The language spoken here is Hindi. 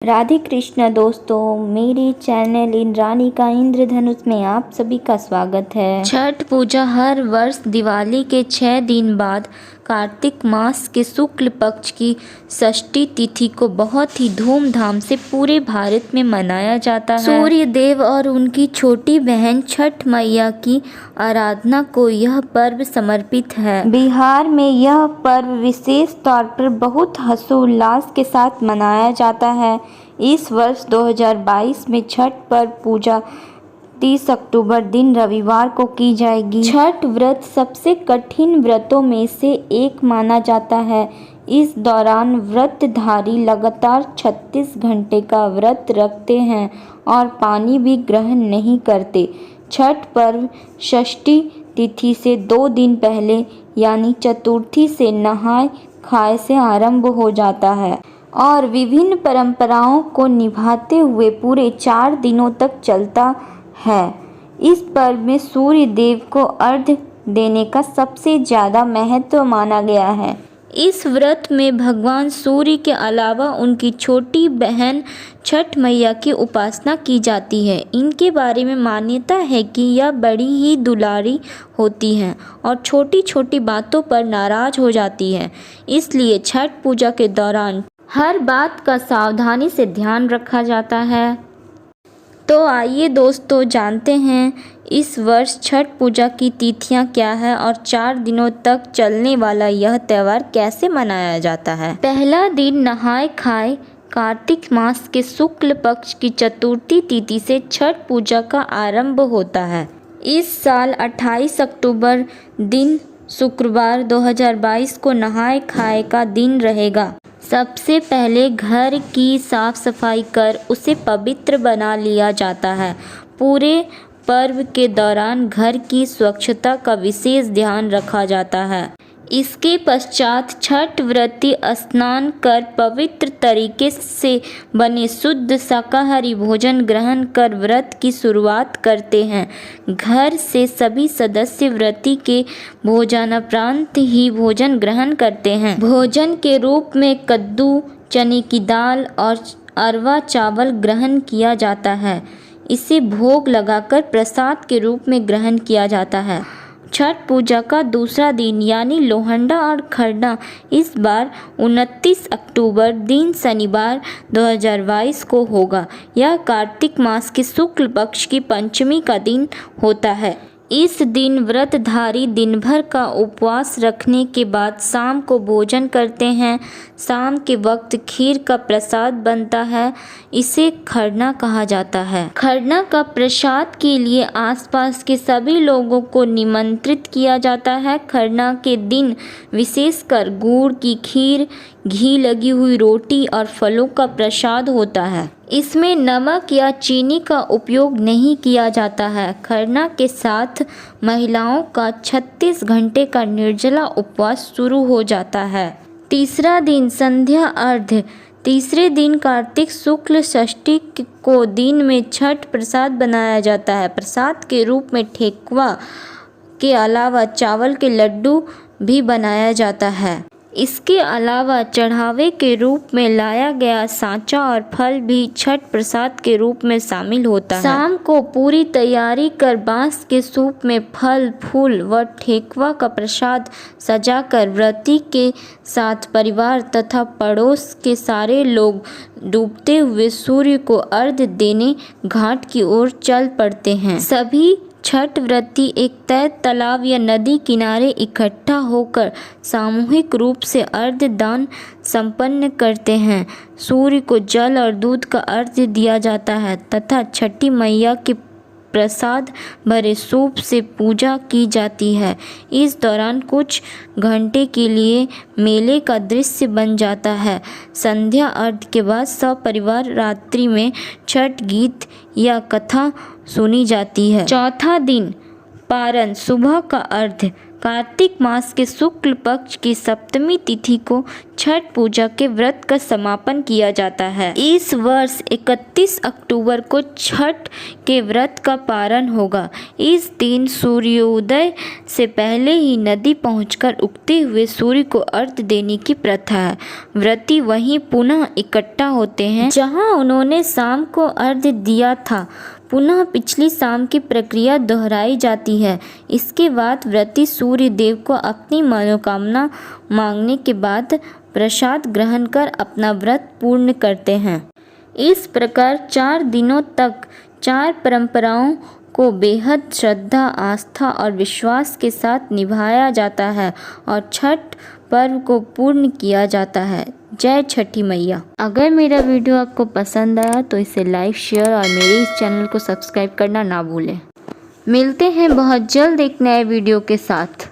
राधे कृष्ण दोस्तों, मेरे चैनल इंद्राणी का इंद्रधनुष में आप सभी का स्वागत है। छठ पूजा हर वर्ष दिवाली के 6 दिन बाद कार्तिक मास के शुक्ल पक्ष की षष्ठी तिथि को बहुत ही धूमधाम से पूरे भारत में मनाया जाता है। सूर्य देव और उनकी छोटी बहन छठ मैया की आराधना को यह पर्व समर्पित है। बिहार में यह पर्व विशेष तौर पर बहुत हर्षोल्लास के साथ मनाया जाता है। इस वर्ष 2022 में छठ पर्व पूजा 30 अक्टूबर दिन रविवार को की जाएगी। छठ व्रत सबसे कठिन व्रतों में से एक माना जाता है। इस दौरान व्रतधारी लगातार 36 घंटे का व्रत रखते हैं और पानी भी ग्रहण नहीं करते। छठ पर्व षष्ठी तिथि से 2 दिन पहले यानी चतुर्थी से नहाय खाए से आरंभ हो जाता है और विभिन्न परंपराओं को निभाते हुए पूरे 4 दिनों तक चलता है। इस पर्व में सूर्य देव को अर्घ्य देने का सबसे ज़्यादा महत्व माना गया है। इस व्रत में भगवान सूर्य के अलावा उनकी छोटी बहन छठ मैया की उपासना की जाती है। इनके बारे में मान्यता है कि यह बड़ी ही दुलारी होती हैं और छोटी छोटी बातों पर नाराज हो जाती है। इसलिए छठ पूजा के दौरान हर बात का सावधानी से ध्यान रखा जाता है। तो आइए दोस्तों, जानते हैं इस वर्ष छठ पूजा की तिथियां क्या है और 4 दिनों तक चलने वाला यह त्यौहार कैसे मनाया जाता है। पहला दिन नहाय खाए कार्तिक मास के शुक्ल पक्ष की चतुर्थी तिथि से छठ पूजा का आरंभ होता है। इस साल 28 अक्टूबर दिन शुक्रवार 2022 को नहाय खाए का दिन रहेगा। सबसे पहले घर की साफ सफाई कर उसे पवित्र बना लिया जाता है। पूरे पर्व के दौरान घर की स्वच्छता का विशेष ध्यान रखा जाता है। इसके पश्चात छठ व्रती स्नान कर पवित्र तरीके से बने शुद्ध शाकाहारी भोजन ग्रहण कर व्रत की शुरुआत करते हैं। घर से सभी सदस्य व्रती के भोजनापरांत ही भोजन ग्रहण करते हैं। भोजन के रूप में कद्दू, चने की दाल और अरवा चावल ग्रहण किया जाता है। इसे भोग लगाकर प्रसाद के रूप में ग्रहण किया जाता है। छठ पूजा का दूसरा दिन यानी लोहंडा और खरना इस बार 29 अक्टूबर दिन शनिवार 2022 को होगा। यह कार्तिक मास के शुक्ल पक्ष की पंचमी का दिन होता है। इस दिन व्रतधारी दिन भर का उपवास रखने के बाद शाम को भोजन करते हैं। शाम के वक्त खीर का प्रसाद बनता है। इसे खरना कहा जाता है। खरना का प्रसाद के लिए आसपास के सभी लोगों को निमंत्रित किया जाता है। खरना के दिन विशेषकर गुड़ की खीर, घी लगी हुई रोटी और फलों का प्रसाद होता है। इसमें नमक या चीनी का उपयोग नहीं किया जाता है। खरना के साथ महिलाओं का 36 घंटे का निर्जला उपवास शुरू हो जाता है। तीसरा दिन संध्या अर्घ्य। तीसरे दिन कार्तिक शुक्ल षष्ठी को दिन में छठ प्रसाद बनाया जाता है। प्रसाद के रूप में ठेकुआ के अलावा चावल के लड्डू भी बनाया जाता है। इसके अलावा चढ़ावे के रूप में लाया गया सांचा और फल भी छठ प्रसाद के रूप में शामिल होता है। शाम को पूरी तैयारी कर बांस के सूप में फल, फूल व ठेकुआ का प्रसाद सजाकर व्रती के साथ परिवार तथा पड़ोस के सारे लोग डूबते हुए सूर्य को अर्घ्य देने घाट की ओर चल पड़ते हैं। सभी छठ व्रती एक तय तालाब या नदी किनारे इकट्ठा होकर सामूहिक रूप से अर्घ्य दान संपन्न करते हैं। सूर्य को जल और दूध का अर्घ्य दिया जाता है तथा छठी मैया के प्रसाद भरे सूप से पूजा की जाती है। इस दौरान कुछ घंटे के लिए मेले का दृश्य बन जाता है। संध्या अर्घ्य के बाद सब परिवार रात्रि में छठ गीत या कथा सुनी जाती है। चौथा दिन पारण सुबह का अर्घ्य। कार्तिक मास के शुक्ल पक्ष की सप्तमी तिथि को छठ पूजा के व्रत का समापन किया जाता है। इस वर्ष 31 अक्टूबर को छठ के व्रत का पारण होगा। इस दिन सूर्योदय से पहले ही नदी पहुंचकर उगते हुए सूर्य को अर्घ्य देने की प्रथा है। व्रती वहीं पुनः इकट्ठा होते हैं जहां उन्होंने शाम को अर्घ्य दिया था। पुनः पिछली शाम की प्रक्रिया दोहराई जाती है। इसके बाद व्रती सूर्य देव को अपनी मनोकामना मांगने के बाद प्रसाद ग्रहण कर अपना व्रत पूर्ण करते हैं। इस प्रकार 4 दिनों तक 4 परंपराओं को बेहद श्रद्धा, आस्था और विश्वास के साथ निभाया जाता है और छठ पर्व को पूर्ण किया जाता है। जय छठी मैया। अगर मेरा वीडियो आपको पसंद आया तो इसे लाइक, शेयर और मेरे इस चैनल को सब्सक्राइब करना ना भूलें। मिलते हैं बहुत जल्द एक नए वीडियो के साथ।